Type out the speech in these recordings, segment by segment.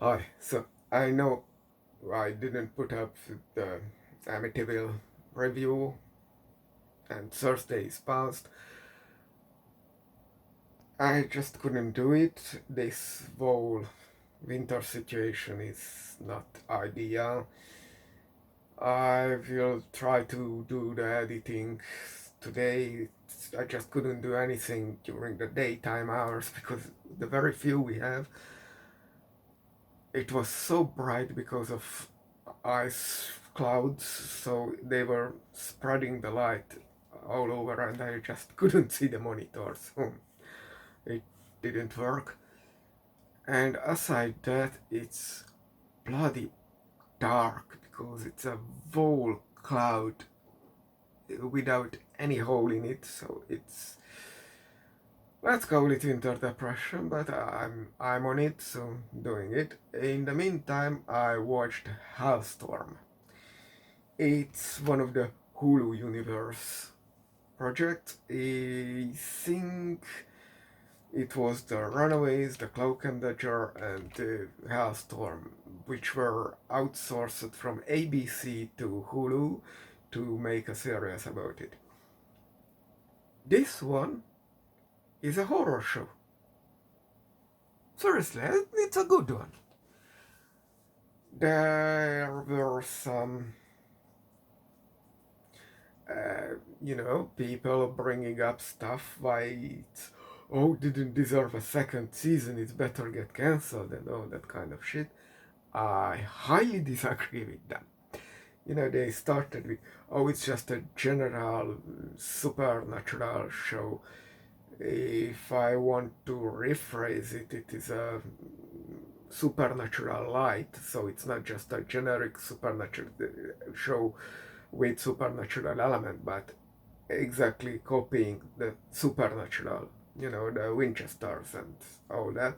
Hi, so I know I didn't put up the Amityville review and Thursday is past. I just couldn't do it. This whole winter situation is not ideal. I will try to do the editing today. I just couldn't do anything during the daytime hours because the very few we have, it was so bright because of ice clouds, so they were spreading the light all over, and I just couldn't see the monitor, so it didn't work. And aside that, it's bloody dark because it's a whole cloud without any hole in it, so it's, let's call it winter depression, but I'm on it, so doing it. In the meantime, I watched Helstrom. It's one of the HULU-verse projects. I think it was the Runaways, the Cloak and Dagger, and the Hailstorm, which were outsourced from ABC to Hulu to make a series about it. This one is a horror show. Seriously, it's a good one. There were some people bringing up stuff why it, oh, didn't deserve a second season, it's better get cancelled and all that kind of shit. I highly disagree with them. They started with, oh, it's just a general supernatural show. If I want to rephrase it, it is a supernatural light, so it's not just a generic supernatural show with supernatural element, but exactly copying the supernatural, the Winchesters and all that.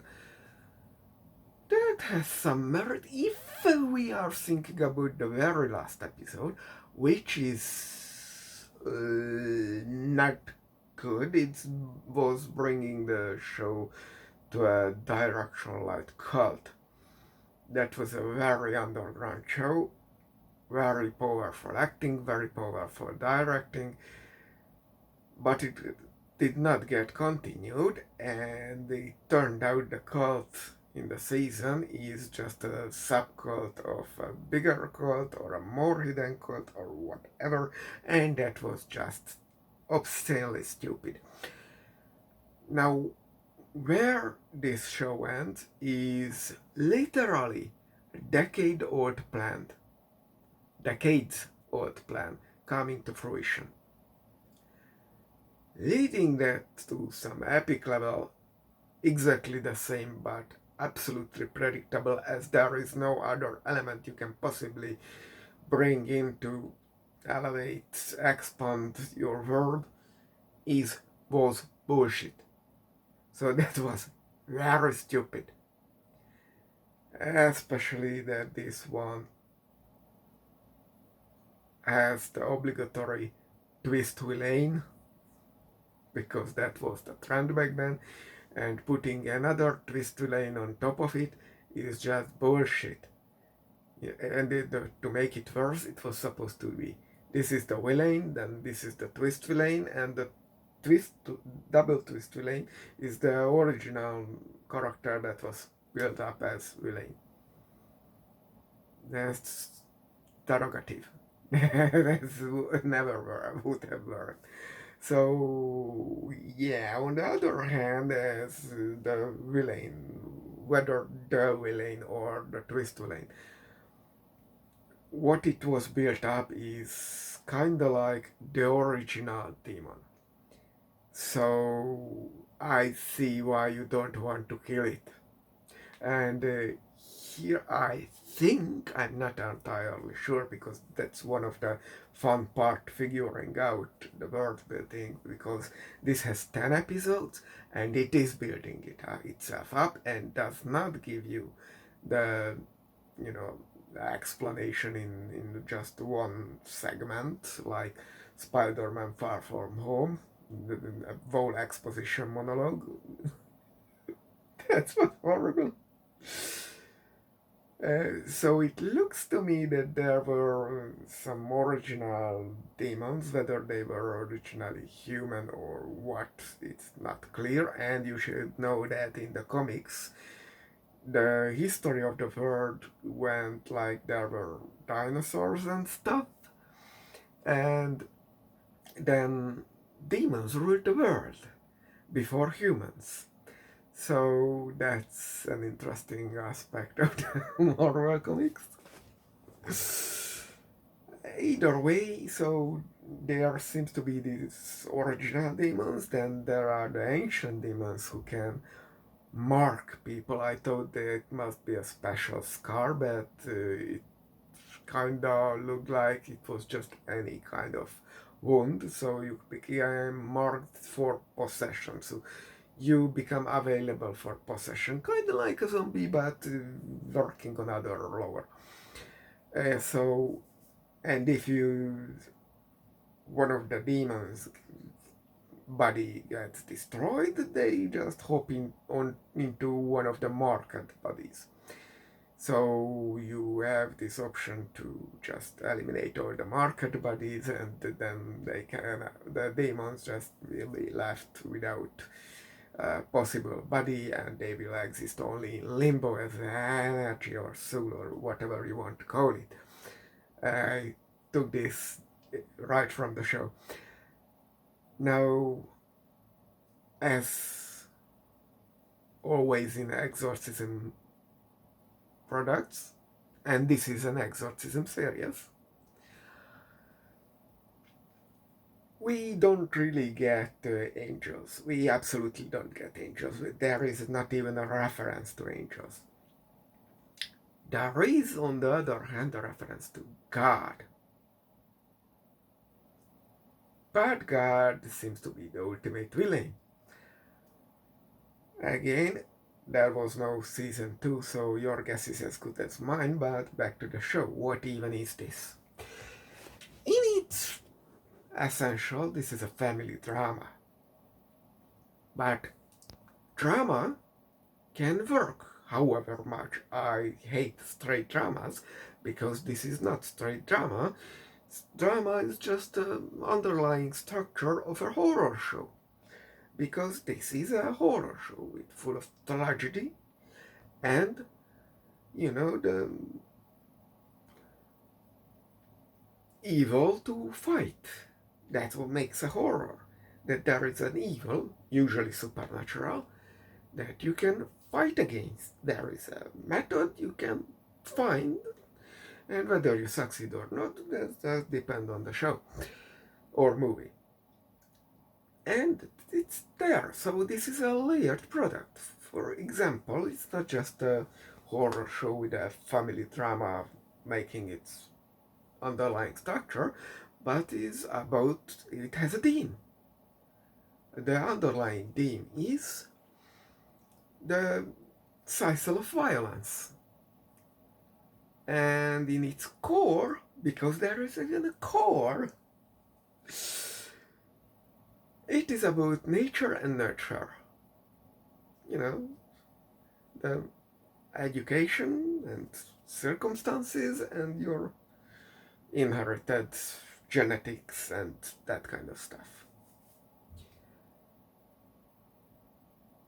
That has some merit if we are thinking about the very last episode, which is not good. It was bringing the show to a direction like cult. That was a very underground show, very powerful acting, very powerful directing, but it did not get continued, and it turned out the cult in the season is just a subcult of a bigger cult or a more hidden cult or whatever, and that was just obscenely stupid. Now, where this show ends is literally a decades old plan coming to fruition, leading that to some epic level, exactly the same but absolutely predictable, as there is no other element you can possibly bring in to elevate, expand your world, was bullshit. So that was very stupid. Especially that this one has the obligatory twist villain, because that was the trend back then, and putting another twist villain on top of it is just bullshit. Yeah, and to make it worse, it was supposed to be, this is the villain, then this is the twist villain, and the twist double twist villain is the original character that was built up as villain. That's derogative. That's never would have worked. So yeah, on the other hand, as the villain, whether the villain or the twist villain, what it was built up is kinda like the original demon. So I see why you don't want to kill it. And here I think, I'm not entirely sure, because that's one of the fun part, figuring out the world building, because this has 10 episodes and it is building itself up and does not give you the, you know, explanation in just one segment like Spider-Man Far From Home, a whole exposition monologue. That's what horrible. So it looks to me that there were some original demons, whether they were originally human or what, it's not clear, and you should know that in the comics, the history of the world went like there were dinosaurs and stuff, and then demons ruled the world before humans. So that's an interesting aspect of the Marvel comics. Either way, so there seems to be these original demons, then there are the ancient demons who can mark people. I thought that it must be a special scar, but it kinda looked like it was just any kind of wound, so you became marked for possession. So you become available for possession, kind of like a zombie, but working on other lower. So, and if you one of the demons body gets destroyed, they just hop into one of the marked bodies. So you have this option to just eliminate all the marked bodies, and then the demons just will be left without possible body, and they will exist only in limbo as energy or soul or whatever you want to call it. I took this right from the show. Now, as always in exorcism products, and this is an exorcism series, we don't really get angels. We absolutely don't get angels. There is not even a reference to angels. There is, on the other hand, a reference to God. But God seems to be the ultimate villain. Again, there was no season 2, so your guess is as good as mine, but back to the show. What even is this? In its essential, this is a family drama. But drama can work, however much I hate straight dramas, because this is not straight drama. Drama is just an underlying structure of a horror show, because this is a horror show full of tragedy and, the evil to fight. That's what makes a horror, that there is an evil, usually supernatural, that you can fight against. There is a method you can find, and whether you succeed or not, that does depend on the show or movie. And it's there, so this is a layered product. For example, it's not just a horror show with a family drama making its underlying structure, but it has a theme. The underlying theme is the cycle of violence. And in its core, because there is even a core, it is about nature and nurture. The education and circumstances and your inherited genetics and that kind of stuff.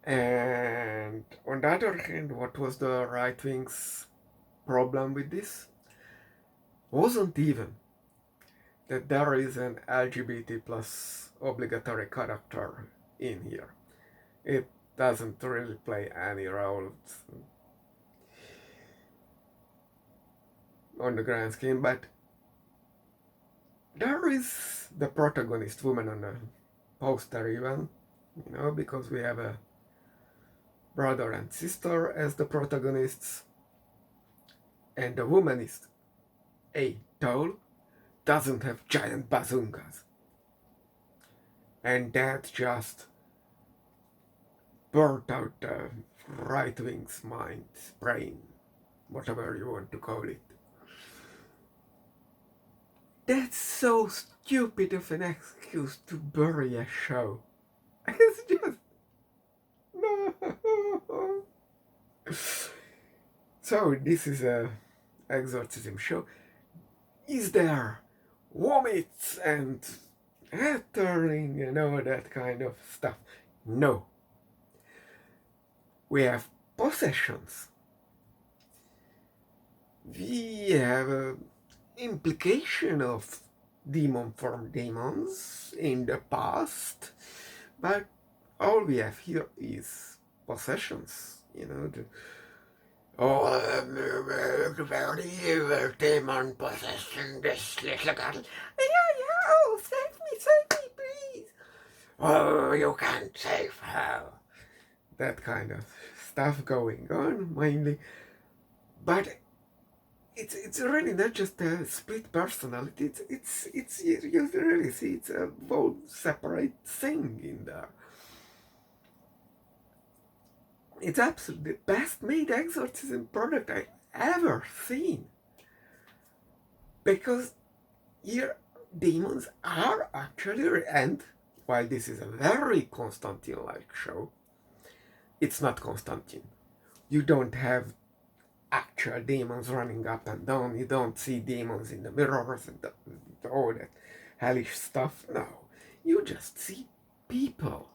And on the other hand, what was the right wing's problem with this? Wasn't even that there is an LGBT plus obligatory character in here. It doesn't really play any role on the grand scheme, but there is the protagonist woman on the poster even, because we have a brother and sister as the protagonists, and the woman is tall, doesn't have giant bazoongas, and that just burnt out the right wing's mind, brain, whatever you want to call it. That's so stupid of an excuse to bury a show. It's just no. So this is a exorcism show. Is there vomits and head turning and all that kind of stuff? No. We have possessions. We have an implication of demon from demons in the past, but all we have here is possessions, about evil demon possessing this little girl. Yeah, oh, save me, please. Oh, you can't save her. That kind of stuff going on, mainly. But it's really not just a split personality. It's you really see it's a whole separate thing in there. It's absolutely the best made exorcism product I ever seen. Because here demons are actually, and while this is a very Constantine-like show, it's not Constantine. You don't have actual demons running up and down. You don't see demons in the mirrors and all that hellish stuff. No, you just see people.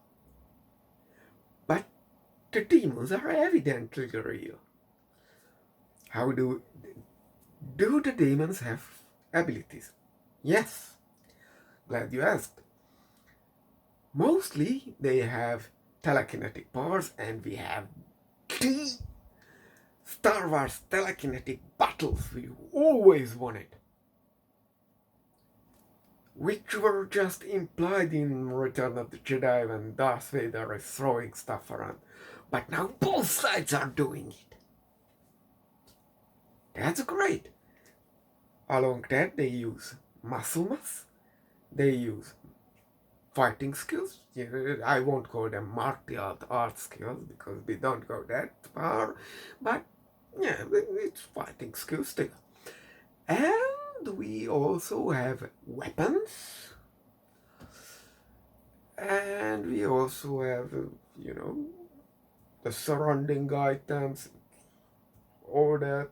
But the demons are evidently real. How do the demons have abilities? Yes, glad you asked. Mostly they have telekinetic powers, and we have the Star Wars telekinetic battles we always wanted, which were just implied in Return of the Jedi when Darth Vader is throwing stuff around. But now both sides are doing it. That's great. Along that, they use muscle mass, they use fighting skills. I won't call them martial art skills because we don't go that far, but yeah, it's fighting skills still. And we also have weapons, and we also have, the surrounding items, all that,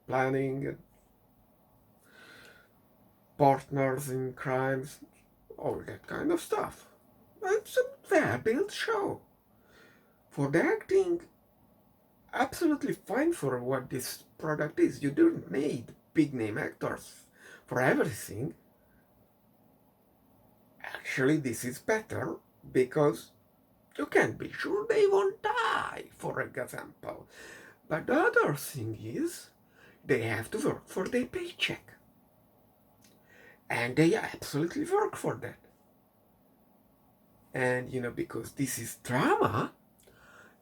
planning, partners in crimes, all that kind of stuff. It's a well-built show. For the acting, absolutely fine for what this product is. You don't need big-name actors for everything. Actually, this is better because you can be sure they won't die, for example. But the other thing is, they have to work for their paycheck. And they absolutely work for that. And, because this is drama,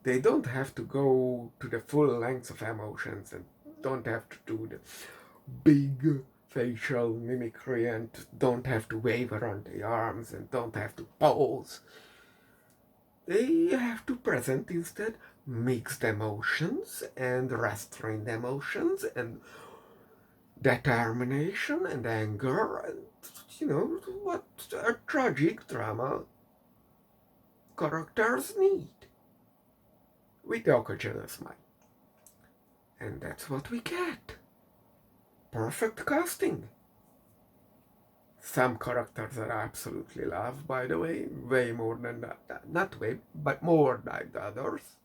they don't have to go to the full length of emotions and don't have to do the big facial mimicry and don't have to wave around the arms and don't have to pose. They have to present instead mixed emotions and restrained emotions and determination and anger and, what a tragic drama characters need with the occasional smile. And that's what we get. Perfect casting. Some characters are absolutely loved, by the way more than that. Not way, but more than the others.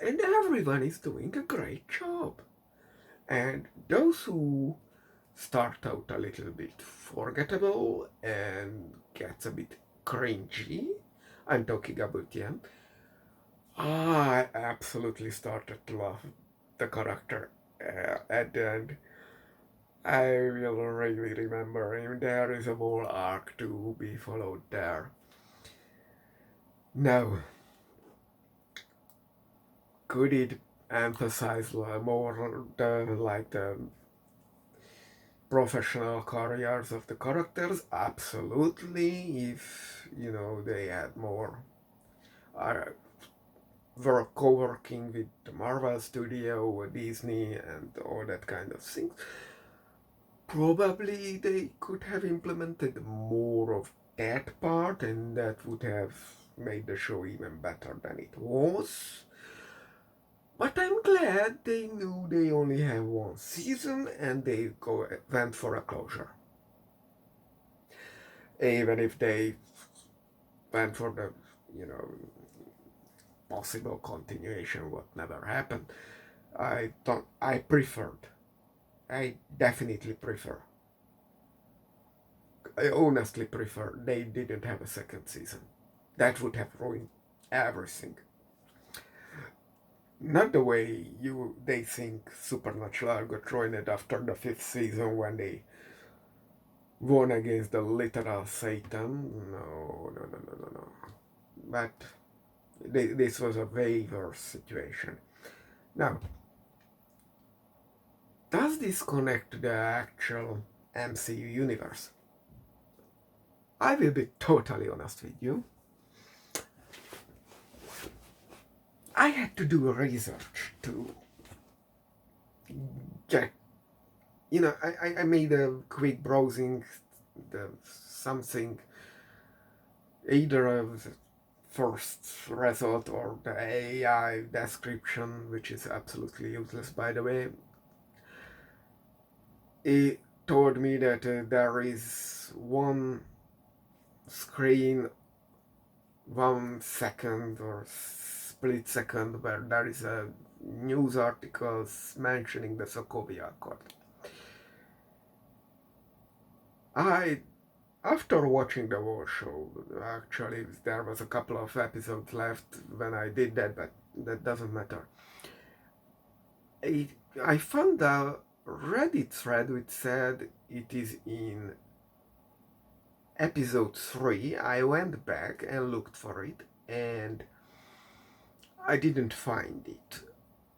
And everyone is doing a great job. And those who start out a little bit forgettable and gets a bit cringy, I'm talking about Yen, I absolutely started to love the character at the end. I will really remember him. There is a whole arc to be followed there. Now, could it emphasize more the professional careers of the characters? Absolutely. If they had more co-working with the Marvel Studio or Disney and all that kind of things, probably they could have implemented more of that part, and that would have made the show even better than it was. But I'm glad they knew they only have one season and they went for a closure. Even if they went for the, you know, possible continuation, what never happened, I preferred. I definitely prefer. I honestly prefer they didn't have a second season. That would have ruined everything. Not the way they think Supernatural got ruined after the fifth season when they won against the literal Satan. No, no, no, no, no, no. But this was a way worse situation. Now, does this connect to the actual MCU universe? I will be totally honest with you. I had to do a research to get, I made a quick browsing, the something, either of the first result or the AI description, which is absolutely useless, by the way. It told me that there is one screen, 1 second or split second, where there is a news article mentioning the Sokovia Accord. After watching the whole show, actually there was a couple of episodes left when I did that, but that doesn't matter. I found a Reddit thread which said it is in episode 3. I went back and looked for it and I didn't find it.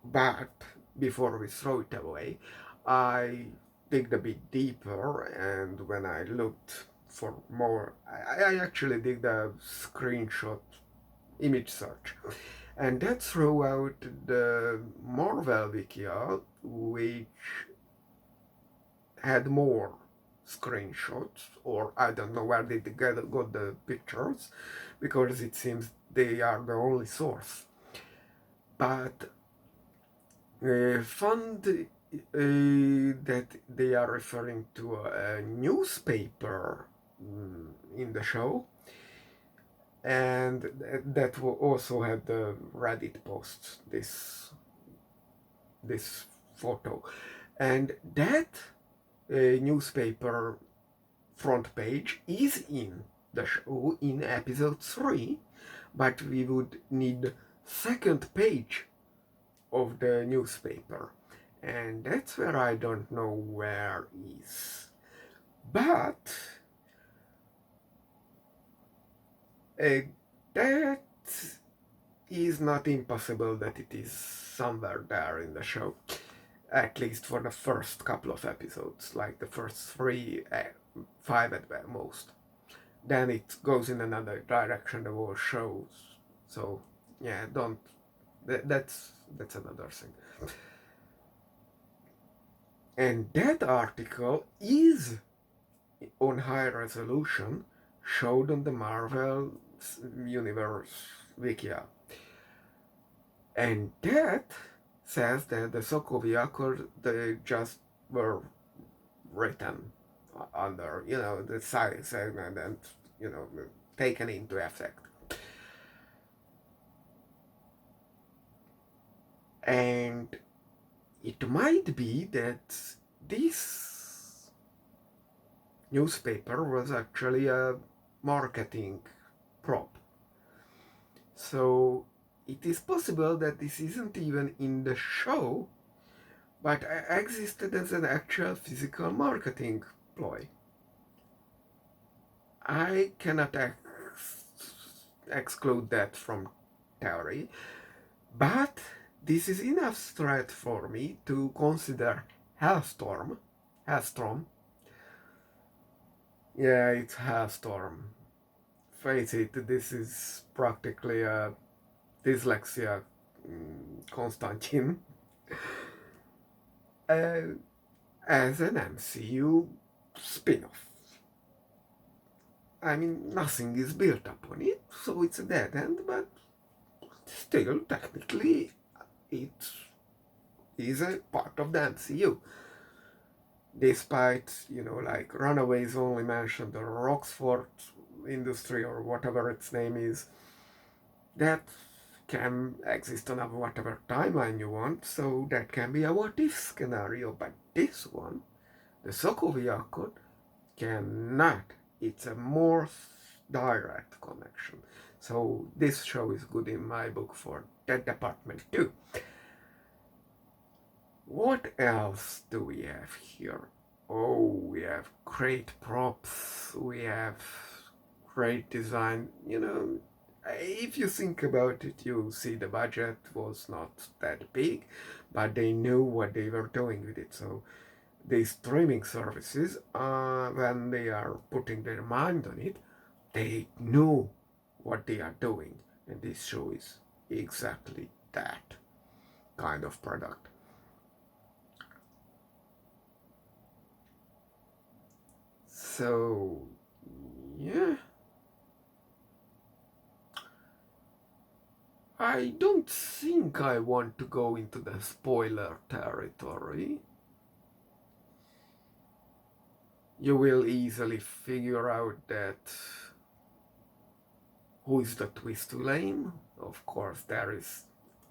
But before we throw it away, I digged a bit deeper, and when I looked for more, I actually did a screenshot image search, and that threw out the Marvel Wikia, which had more screenshots, or I don't know where they got the pictures, because it seems they are the only source. But found that they are referring to a newspaper in the show, and that also had the Reddit post this photo, and that newspaper front page is in the show in episode 3, but we would need second page of the newspaper, and that's where I don't know where is. But that is not impossible that it is somewhere there in the show, at least for the first couple of episodes, like the first 5 at most. Then it goes in another direction, the whole show. So yeah, that's another thing. And that article is on high resolution, showed on the Marvel Universe Wikia. And that says that the Sokovia Accord, they just were written under, the side segment and, taken into effect. And it might be that this newspaper was actually a marketing prop. So it is possible that this isn't even in the show, but existed as an actual physical marketing ploy. I cannot exclude that from theory, but this is enough threat for me to consider Helstrom. Yeah, it's Helstrom. Face it, this is practically a dyslexia Constantine. As an MCU spin-off. I mean, nothing is built upon it, so it's a dead end, but still, technically, it is a part of the MCU. Despite, like Runaways only mentioned the Roxford industry or whatever its name is, that can exist on a whatever timeline you want, so that can be a what if scenario. But this one, the Sokovia Code, cannot. It's a more direct connection. So this show is good in my book for that department too. What else do we have here? Oh, we have great props, we have great design. If you think about it, you see the budget was not that big, but they knew what they were doing with it. So these streaming services, when they are putting their mind on it, they knew what they are doing. And this show is exactly that kind of product. So, yeah. I don't think I want to go into the spoiler territory. You will easily figure out that who is the twist villain. Of course, there is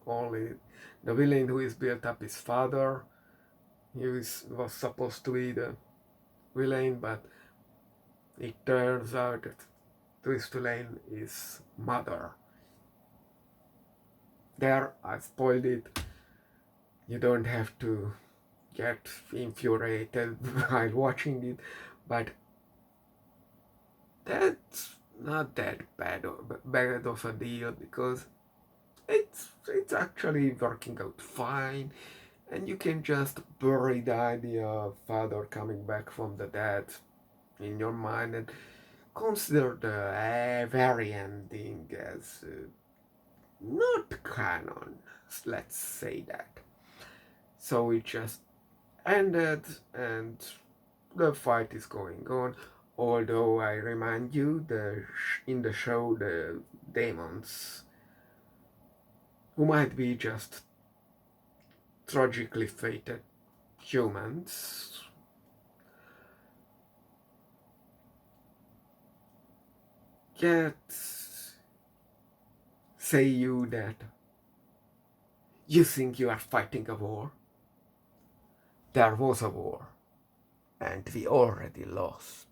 only the villain who is built up his father. He was supposed to be the villain, but it turns out that twist villain is mother. There, I spoiled it. You don't have to get infuriated while watching it, but that's not that bad of a deal, because it's actually working out fine, and you can just bury the idea of father coming back from the dead in your mind and consider the very ending as not canon, let's say that. So it just ended and the fight is going on. Although I remind you, in the show, the demons, who might be just tragically fated humans, get say you that you think you are fighting a war. There was a war, and we already lost.